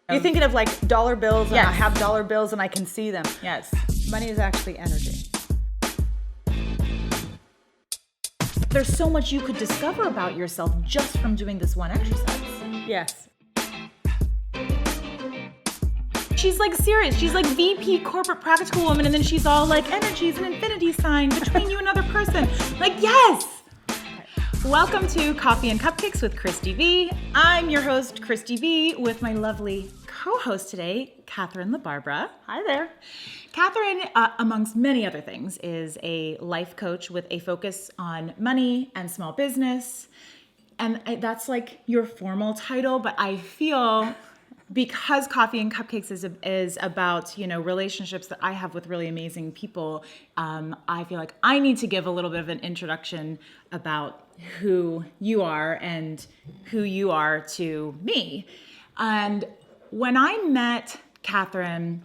You're thinking of like dollar bills, and Yes. I have dollar bills and I can see them. Yes. Money is actually energy. There's so much you could discover about yourself just from doing this one exercise. Yes. She's like serious. She's like VP corporate practical woman, and then she's all like energy is an infinity sign between you and another person. Like, yes! Welcome to Coffee and Cupcakes with Christy V. I'm your host, Christy V, with my lovely co-host today, Kathryn LaBarbera. Hi there. Kathryn, amongst many other things, is a life coach with a focus on money and small business. And that's like your formal title, but I feel because Coffee and Cupcakes is about, you know, relationships that I have with really amazing people, I feel like I need to give a little bit of an introduction about who you are and who you are to me. And when I met Kathryn,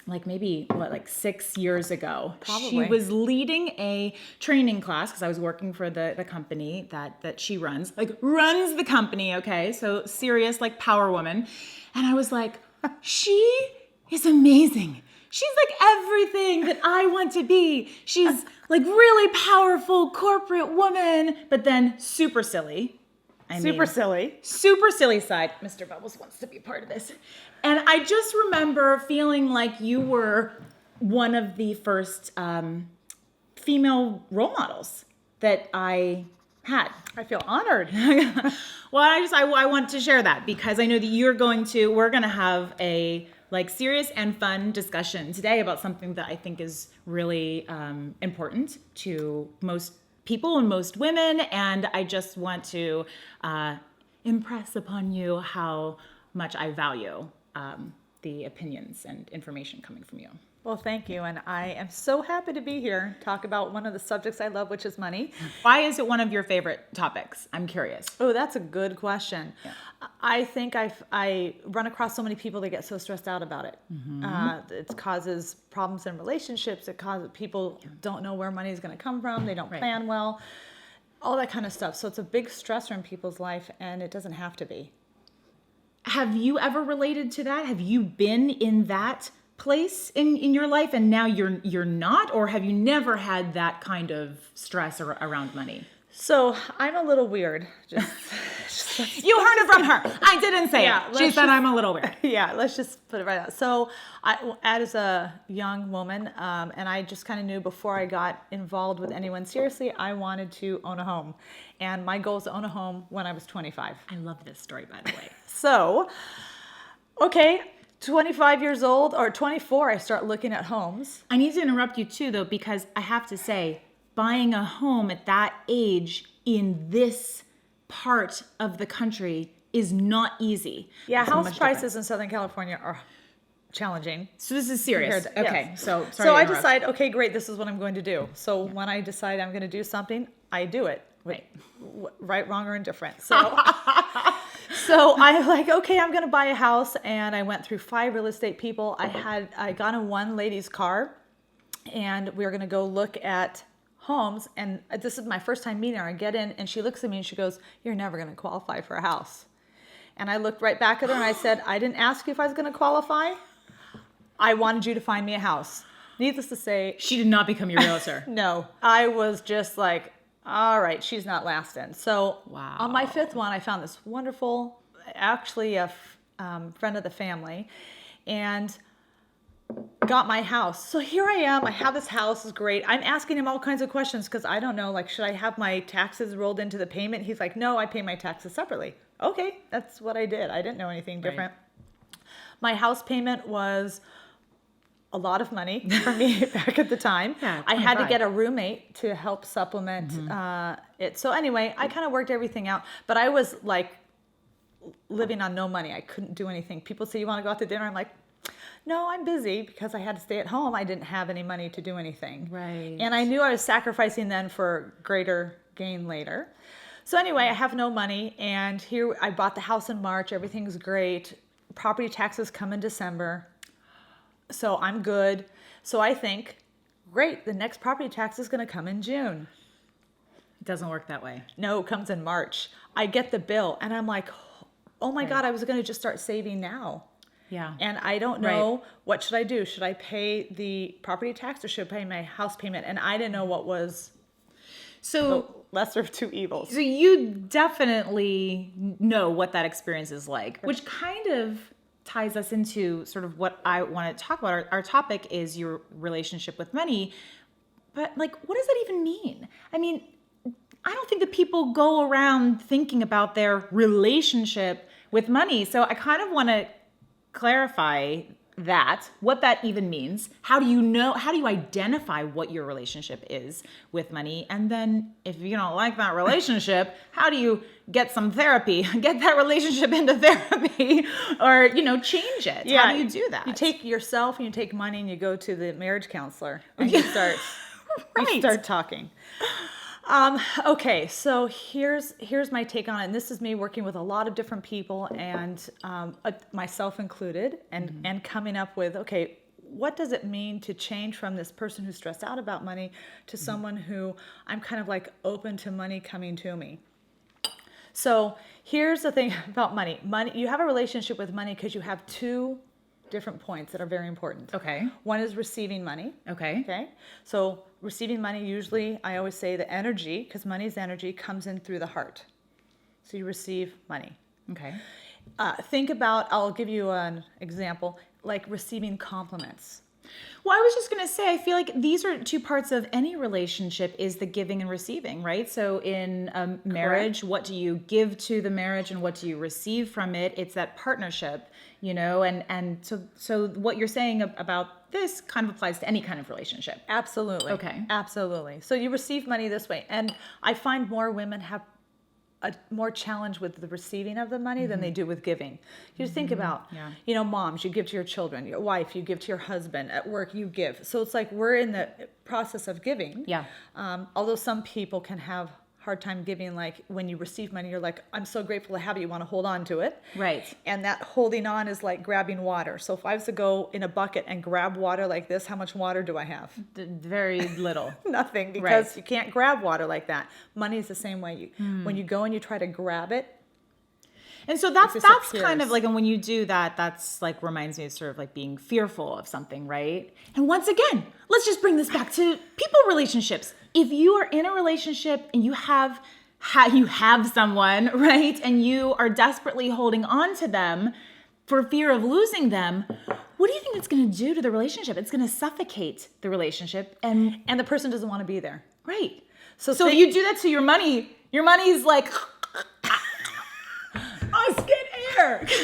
like maybe, 6 years ago, Probably. she was leading a training class because I was working for the company that she runs the company, okay? So serious, like power woman. And I was like, she is amazing. She's like everything that I want to be. She's like really powerful corporate woman, but then super silly. Super silly. Super silly side. Mr. Bubbles wants to be a part of this. And I just remember feeling like you were one of the first female role models that I had. I feel honored. Well, I want to share that because I know that we're going to have a serious and fun discussion today about something that I think is really important to most people and most women. And I just want to impress upon you how much I value the opinions and information coming from you. Well, thank you. And I am so happy to be here, talk about one of the subjects I love, which is money. Why is it one of your favorite topics? I'm curious. Oh, that's a good question. Yeah. I think I run across so many people that get so stressed out about it. Mm-hmm. It causes problems in relationships. It causes people don't know where money is going to come from. They don't plan well, all that kind of stuff. So it's a big stressor in people's life, and it doesn't have to be. Have you ever related to that? Have you been in that place in your life and now you're not? Or have you never had that kind of stress around money? So I'm a little weird. You heard it from her. I didn't say it. She said I'm a little weird. Yeah, let's just put it right out. So as a young woman, and I just kind of knew before I got involved with anyone seriously, I wanted to own a home. And my goal is to own a home when I was 25. I love this story, by the way. So, okay, 25 years old or 24, I start looking at homes. I need to interrupt you too, though, because I have to say, buying a home at that age in this part of the country is not easy. Yeah, It's house much prices different. in Southern California are challenging. So this is serious. Compared to- Okay, yes. so sorry So to I interrupt. decide, okay, great, this is what I'm going to do. So when I decide I'm going to do something, I do it. Right. Right, wrong, or indifferent. So, so I'm like, okay, I'm going to buy a house. And I went through 5 real estate people. I got in one lady's car, and we were going to go look at homes. And this is my first time meeting her. I get in, and she looks at me and she goes, "You're never going to qualify for a house." And I looked right back at her and I said, "I didn't ask you if I was going to qualify. I wanted you to find me a house." Needless to say, She did not become your realtor. no, I was just like, all right, she's not lasting. So Wow. on my 5th one, I found this wonderful, actually a friend of the family, and got my house. So here I am. I have this house. It's great. I'm asking him all kinds of questions because I don't know, like, should I have my taxes rolled into the payment? He's like, no, I pay my taxes separately. Okay, that's what I did. I didn't know anything different. My house payment was a lot of money for me back at the time. Yeah, I had to 25. get a roommate to help supplement it. So anyway, I kind of worked everything out, but I was like living on no money. I couldn't do anything. People say, "You want to go out to dinner?" I'm like, "No, I'm busy," because I had to stay at home. I didn't have any money to do anything. Right. And I knew I was sacrificing then for greater gain later. So anyway, I have no money, and here I bought the house in March. Everything's great. Property taxes come in December. So I'm good. So I think, great, the next property tax is going to come in June. It doesn't work that way. No, it comes in March. I get the bill, and I'm like, oh my God, I was going to just start saving now. Yeah. And I don't know, what should I do? Should I pay the property tax or should I pay my house payment? And I didn't know what was the lesser of two evils. So you definitely know what that experience is like, which kind of ties us into sort of what I want to talk about. Our topic is your relationship with money. But like, what does that even mean? I mean, I don't think that people go around thinking about their relationship with money. So I kind of want to clarify what that even means. How do you identify what your relationship is with money? And then if you don't like that relationship, how do you get some therapy, get that relationship into therapy, or, change it? Yeah. How do you do that? You take yourself and you take money and you go to the marriage counselor and you start, you start talking. Okay, so here's my take on it. And this is me working with a lot of different people and myself included and coming up with, okay, what does it mean to change from this person who's stressed out about money to someone who I'm kind of like open to money coming to me? So here's the thing about money. You have a relationship with money because you have two different points that are very important. Okay. One is receiving money. Okay. So receiving money, usually I always say the energy, because money's energy, comes in through the heart. So you receive money. Okay. Think about, I'll give you an example, like receiving compliments. Well, I was just going to say, I feel like these are two parts of any relationship, is the giving and receiving, right? So in a marriage, Correct. what do you give to the marriage and what do you receive from it? It's that partnership, and so what you're saying about this kind of applies to any kind of relationship. Absolutely. Okay. Absolutely. So you receive money this way. And I find more women have a more challenge with the receiving of the money than they do with giving. You think about, moms, you give to your children, your wife, you give to your husband, at work, you give. So it's like we're in the process of giving. Yeah. Although some people can have hard time giving, like when you receive money, you're like, I'm so grateful to have it, you want to hold on to it. Right. And that holding on is like grabbing water. So if I was to go in a bucket and grab water like this, how much water do I have? Very little. Nothing, because Right. you can't grab water like that. Money is the same way. When you go and you try to grab it, And so that's disappears. kind of like, and when you do that, that's like reminds me of sort of like being fearful of something, right? And once again, let's just bring this back to people relationships. If you are in a relationship and you have someone, right, and you are desperately holding on to them for fear of losing them, what do you think it's going to do to the relationship? It's going to suffocate the relationship, and the person doesn't want to be there. right. So if you do that to your money's like, let's get air. No, this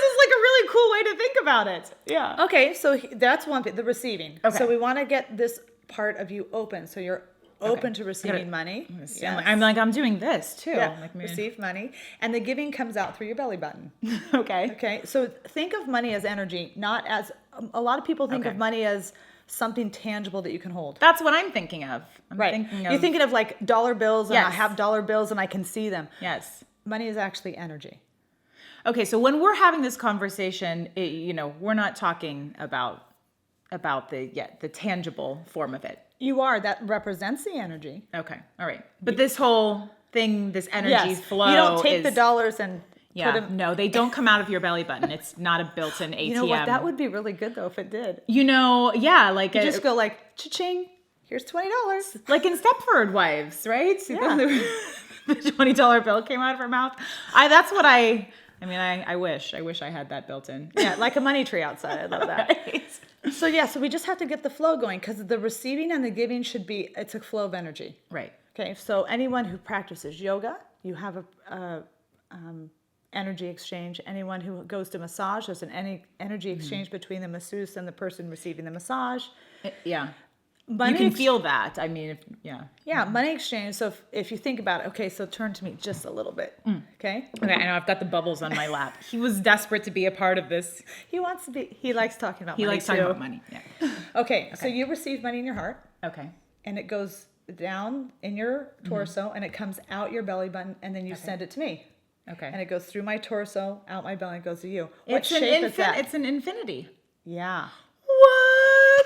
is like a really cool way to think about it. Yeah. Okay, so that's one bit, the receiving. Okay. So we want to get this part of you open. So you're open to receiving money. Yes. I'm doing this too. Yeah, Like receive money. And the giving comes out through your belly button. Okay. Okay, so think of money as energy, not as, a lot of people think of money as something tangible that you can hold. That's what I'm thinking of. You're thinking of like dollar bills, and I Yes. have dollar bills and I can see them. Yes. Money is actually energy. Okay, so when we're having this conversation, we're not talking about the tangible form of it. That represents the energy. Okay, all right. But this whole thing, this energy flow, you don't take the dollars and put them. No, they don't come out of your belly button. It's not a built-in ATM. You know what? That would be really good though if it did. Like You just go like, cha-ching, here's $20. like in Stepford Wives, right? Yeah. The $20 bill came out of her mouth. I wish I had that built in. Yeah, like a money tree outside. I love that. Right. So we just have to get the flow going, because the receiving and the giving it's a flow of energy. Right. Okay, so anyone who practices yoga, you have a energy exchange. Anyone who goes to massage, there's an energy exchange between the masseuse and the person receiving the massage. Yeah. Money you can feel that. I mean, Yeah, money exchange. So if you think about it, okay, so turn to me just a little bit. Okay? Okay, I know I've got the bubbles on my lap. He was desperate to be a part of this. He likes talking about money. He likes talking about money. Yeah. Okay, so you receive money in your heart, Okay. and it goes down in your torso, and it comes out your belly button, and then you send it to me. Okay. And it goes through my torso, out my belly, and goes to you. What It's shape is that? It's an infinity. Yeah. What?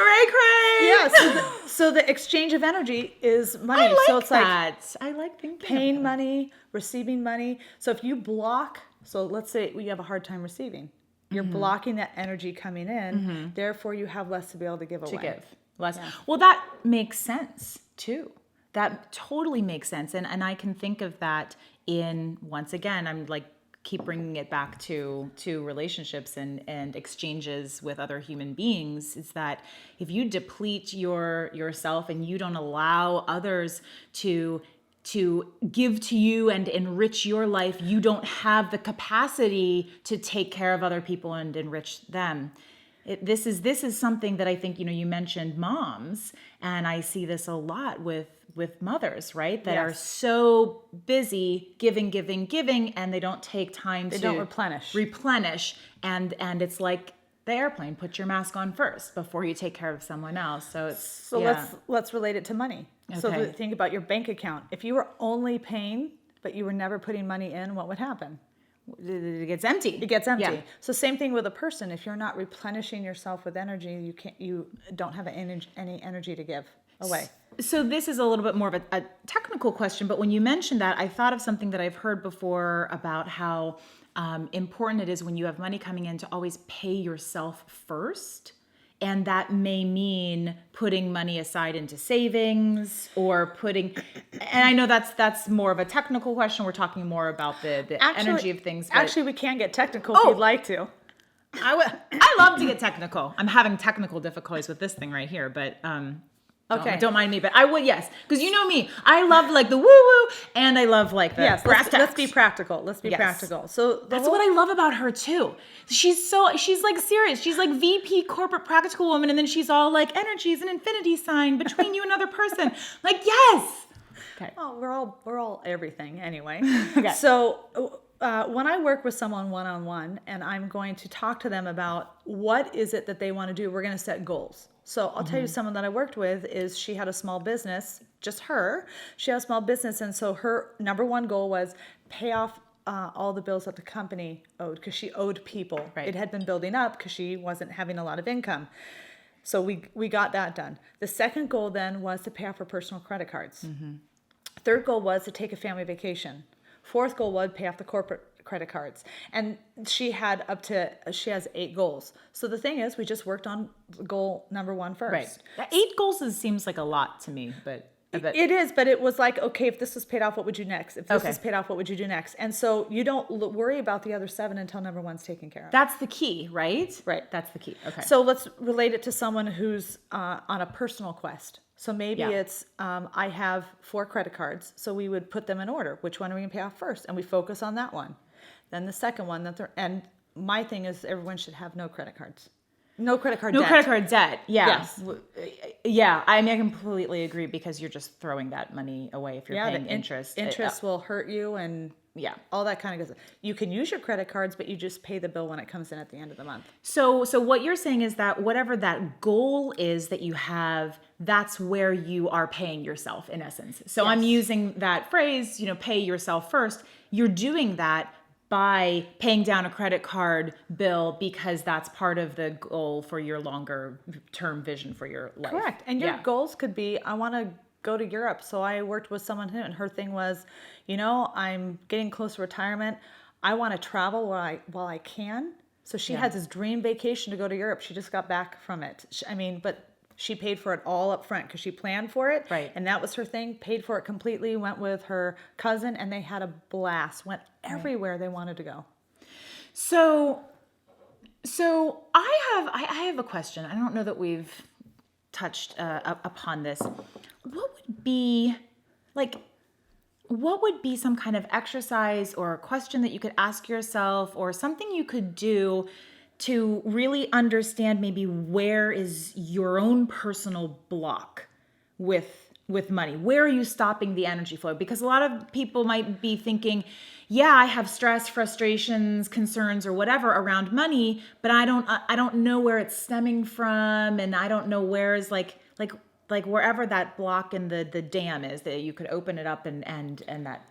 cray cray. Yeah. So the exchange of energy is money. I like so it's that. I like thinking paying about money, receiving money. So if you block, so let's say you have a hard time receiving, you're blocking that energy coming in. Therefore, you have less to be able to give away. to give less. Yeah. Well, that makes sense too. That totally makes sense. And I can think of that in, once again, I'm like, keep bringing it back to relationships and exchanges with other human beings, is that if you deplete yourself and you don't allow others to give to you and enrich your life, you don't have the capacity to take care of other people and enrich them. This is something that I think, you mentioned moms, and I see this a lot with mothers, right? That are so busy giving, and they don't take time They to don't replenish. And it's like the airplane, put your mask on first before you take care of someone else. So let's relate it to money. So Okay. think about your bank account. If you were only paying, but you were never putting money in, what would happen? it gets empty. It gets empty. Yeah. So same thing with a person. If you're not replenishing yourself with energy, you don't have any energy to give away. So this is a little bit more of a technical question, but when you mentioned that, I thought of something that I've heard before about how important it is when you have money coming in to always pay yourself first. And that may mean putting money aside into savings or and I know that's more of a technical question. We're talking more about the energy of things. But Actually, we can get technical if you'd like to. I love to get technical. I'm having technical difficulties with this thing right here, but don't mind me. But I would, yes, because you know me. I love like the woo woo, and I love like the brass tacks. Let's be practical. So That's what I love about her too. She's like serious. She's like VP corporate practical woman, and then she's all like energy is an infinity sign between you and another person. Like, yes. Okay. Oh, we're all everything anyway. Okay. So when I work with someone one-on-one and I'm going to talk to them about what is it that they want to do, we're going to set goals. So I'll tell you, someone that I worked with she had a small business, just her. She had a small business, and so her number one goal was pay off all the bills that the company owed, because she owed people. Right. It had been building up because she wasn't having a lot of income. So we got that done. The second goal then was to pay off her personal credit cards. Third goal was to take a family vacation. Fourth goal was pay off the corporate credit cards. And she has 8 goals. So the thing is, we just worked on goal number 1 first. Right. 8 goals seems like a lot to me, but it is, but it was like, okay, if this was paid off, what would you next? If this is paid off, what would you do next? And so you don't worry about the other 7 until number 1's taken care of. That's the key, right? Right. That's the key. Okay. So let's relate it to someone who's on a personal quest. So maybe it's, I have 4 credit cards, so we would put them in order. Which one are we going to pay off first? And we focus on that one. Then the second one, and my thing is everyone should have no credit cards. No credit card debt. No credit card debt. Yeah. Yes. Yeah, I completely agree, because you're just throwing that money away if you're paying interest. Interest will hurt you, and all that kind of goes. You can use your credit cards, but you just pay the bill when it comes in at the end of the month. So what you're saying is that whatever that goal is that you have, that's where you are paying yourself in essence. So I'm using that phrase, pay yourself first. You're doing that by paying down a credit card bill, because that's part of the goal for your longer term vision for your life. Correct. And your goals could be, I want to go to Europe. So I worked with someone who, and her thing was, I'm getting close to retirement. I want to travel while I can. So she has this dream vacation to go to Europe. She just got back from it. But she paid for it all up front because she planned for it. Right. And that was her thing. Paid for it completely. Went with her cousin, and they had a blast. Went everywhere they wanted to go. So I have a question. I don't know that we've touched upon this. What would be some kind of exercise or a question that you could ask yourself, or something you could do to really understand maybe where is your own personal block with money? Where are you stopping the energy flow? Because a lot of people might be thinking, I have stress, frustrations, concerns, or whatever around money, but I don't know where it's stemming from, and I don't know where is like wherever that block in the dam is, that you could open it up and that,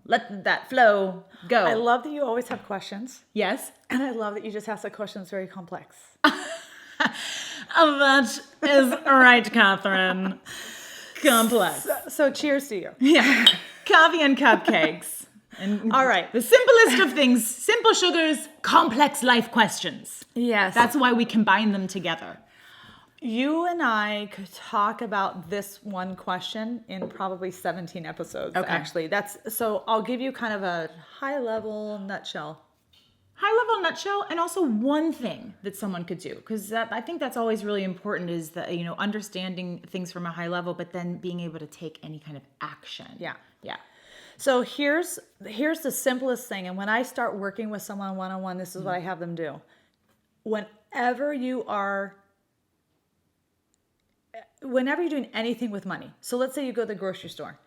let that flow go. I love that you always have questions. Yes. And I love that you just ask a question that's very complex. That is right, Kathryn. Complex. So cheers to you. Yeah. Coffee and cupcakes. And All right. the simplest of things, simple sugars, complex life questions. Yes. That's why we combine them together. You and I could talk about this one question in probably 17 episodes, actually. So I'll give you kind of a high-level nutshell. High-level nutshell, and also one thing that someone could do, because I think that's always really important, is that, understanding things from a high level, but then being able to take any kind of action. Yeah. Yeah. So here's the simplest thing, and when I start working with someone one-on-one, this is what I have them do. Whenever you're doing anything with money, so let's say you go to the grocery store.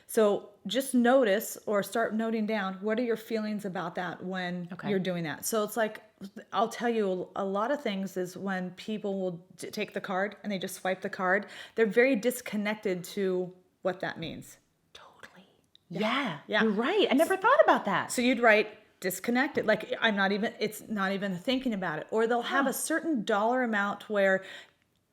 So just notice or start noting down, what are your feelings about that when you're doing that? So it's like, I'll tell you a lot of things is when people will take the card and they just swipe the card, they're very disconnected to what that means. Totally. Yeah. Yeah. You're right. I never thought about that. So you'd write disconnected, like it's not even thinking about it. Or they'll have a certain dollar amount where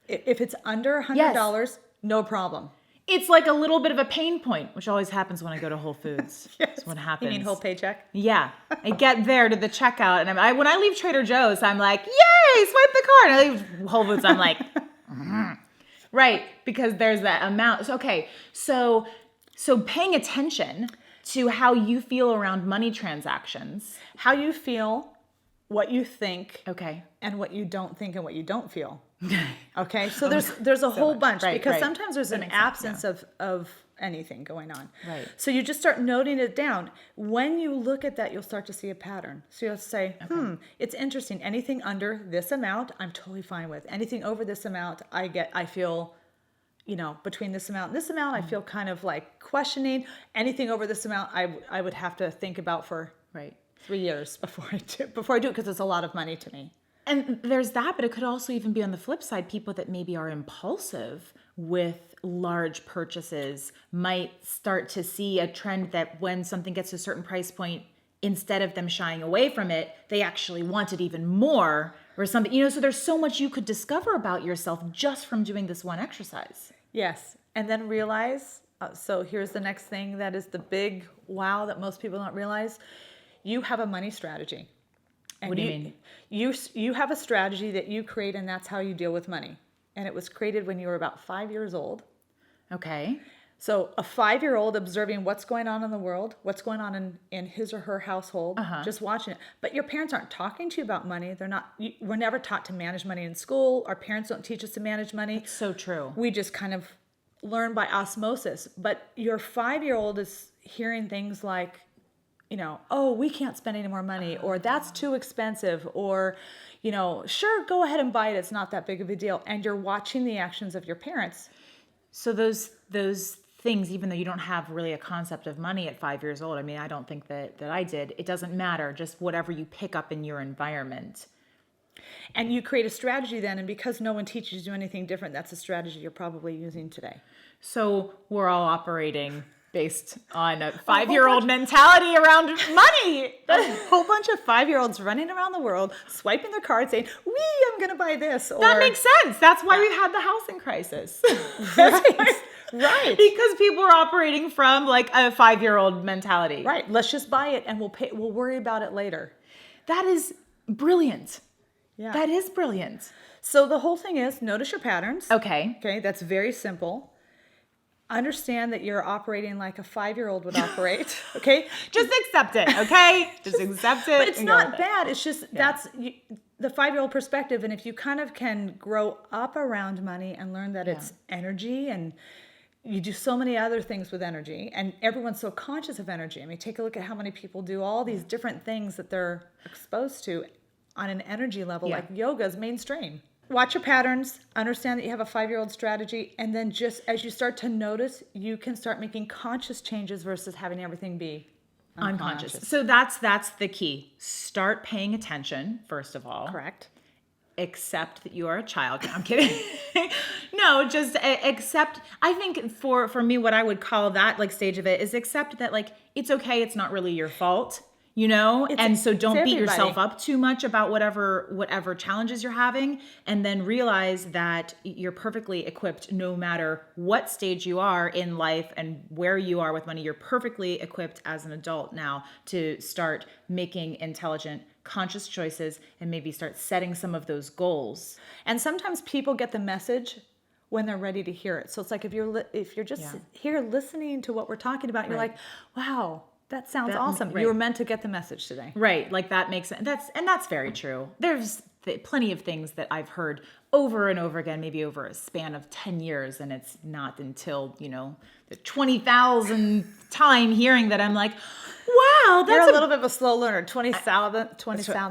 if it's under $100, no problem. It's like a little bit of a pain point, which always happens when I go to Whole Foods. Yes. That's what happens. You mean whole paycheck? Yeah. I get there to the checkout, and when I leave Trader Joe's, I'm like, yay, swipe the card. And I leave Whole Foods, I'm like, right, because there's that amount. So paying attention to how you feel around money transactions. How you feel, what you think, Okay. and what you don't think and what you don't feel. Okay, so there's a whole bunch, because sometimes there's an absence of anything going on. Right. So you just start noting it down. When you look at that, you'll start to see a pattern. So you'll say, it's interesting. Anything under this amount, I'm totally fine with. Anything over this amount, I feel, between this amount and this amount, I feel kind of like questioning. Anything over this amount, I would have to think about for 3 years before I do it, because it's a lot of money to me. And there's that, but it could also even be on the flip side, people that maybe are impulsive with large purchases might start to see a trend that when something gets to a certain price point, instead of them shying away from it, they actually want it even more or something. So there's so much you could discover about yourself just from doing this one exercise. Yes. And then realize, so here's the next thing that is the big wow that most people don't realize. You have a money strategy. And what do you mean? You have a strategy that you create, and that's how you deal with money. And it was created when you were about 5 years old. Okay. So a 5-year-old observing what's going on in the world, what's going on in his or her household, just watching it. But your parents aren't talking to you about money. We're never taught to manage money in school. Our parents don't teach us to manage money. It's so true. We just kind of learn by osmosis. But your 5-year-old is hearing things like, oh, we can't spend any more money, or that's too expensive, or, sure, go ahead and buy it. It's not that big of a deal. And you're watching the actions of your parents. So those things, even though you don't have really a concept of money at 5 years old, I mean, I don't think that I did. It doesn't matter. Just whatever you pick up in your environment. And you create a strategy then, and because no one teaches you anything different, that's a strategy you're probably using today. So we're all operating based on a 5-year-old mentality around money. A whole bunch of 5-year-olds running around the world, swiping their cards, saying, I'm going to buy this. That makes sense. That's why we had the housing crisis. Right. Because people were operating from like a 5-year-old mentality. Right. Let's just buy it and we'll worry about it later. That is brilliant. Yeah. That is brilliant. So the whole thing is notice your patterns. Okay. Okay. That's very simple. Understand that you're operating like a 5-year-old would operate. Okay. Just accept it. Okay. Just accept it. But it's not bad. It's just that's the 5-year-old perspective. And if you kind of can grow up around money and learn that it's energy, and you do so many other things with energy, and everyone's so conscious of energy. I mean, take a look at how many people do all these different things that they're exposed to on an energy level, like yoga is mainstream. Watch your patterns, understand that you have a 5-year-old strategy, and then just as you start to notice, you can start making conscious changes versus having everything be unconscious. So that's the key. Start paying attention, first of all. Correct. Accept that you are a child. I'm kidding. No, just accept. I think for me, what I would call that like stage of it is accept that like it's okay. It's not really your fault. and so don't beat everybody. yourself up too much about whatever challenges you're having, and then realize that you're perfectly equipped no matter what stage you are in life and where you are with money. You're perfectly equipped as an adult now to start making intelligent, conscious choices and maybe start setting some of those goals. And sometimes people get the message when they're ready to hear it. So it's like if you're just here listening to what we're talking about, you're like, wow, that sounds awesome. Right. You were meant to get the message today. Right. Like that makes sense. That's very true. There's plenty of things that I've heard over and over again, maybe over a span of 10 years. And it's not until, the 20,000th time hearing that I'm like, wow, that's You're a little bit of a slow learner. 20,000.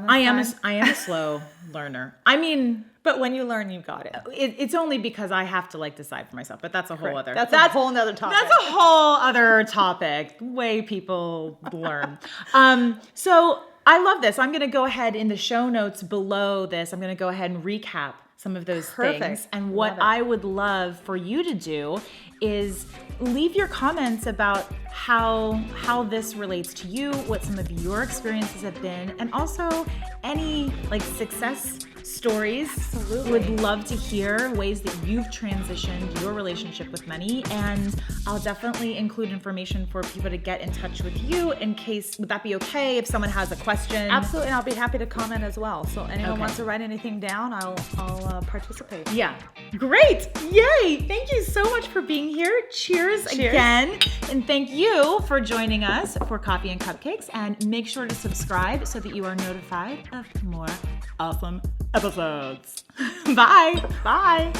I am a slow learner. I mean, but when you learn, you got it. It's only because I have to decide for myself, but that's a whole other. That's a whole other topic. That's a whole other topic. Way people learn. So I love this. I'm going to go ahead in the show notes below this. I'm going to go ahead and recap some of those things. And what I would love for you to do is leave your comments about how this relates to you, what some of your experiences have been, and also any success stories. Absolutely. Would love to hear ways that you've transitioned your relationship with money, and I'll definitely include information for people to get in touch with you in case. Would that be okay if someone has a question? Absolutely, and I'll be happy to comment as well. So anyone wants to write anything down, I'll participate. Yeah. Great. Yay. Thank you so much for being here. Cheers again. And thank you for joining us for Coffee and Cupcakes. And make sure to subscribe so that you are notified of more awesome episodes. Bye. Bye.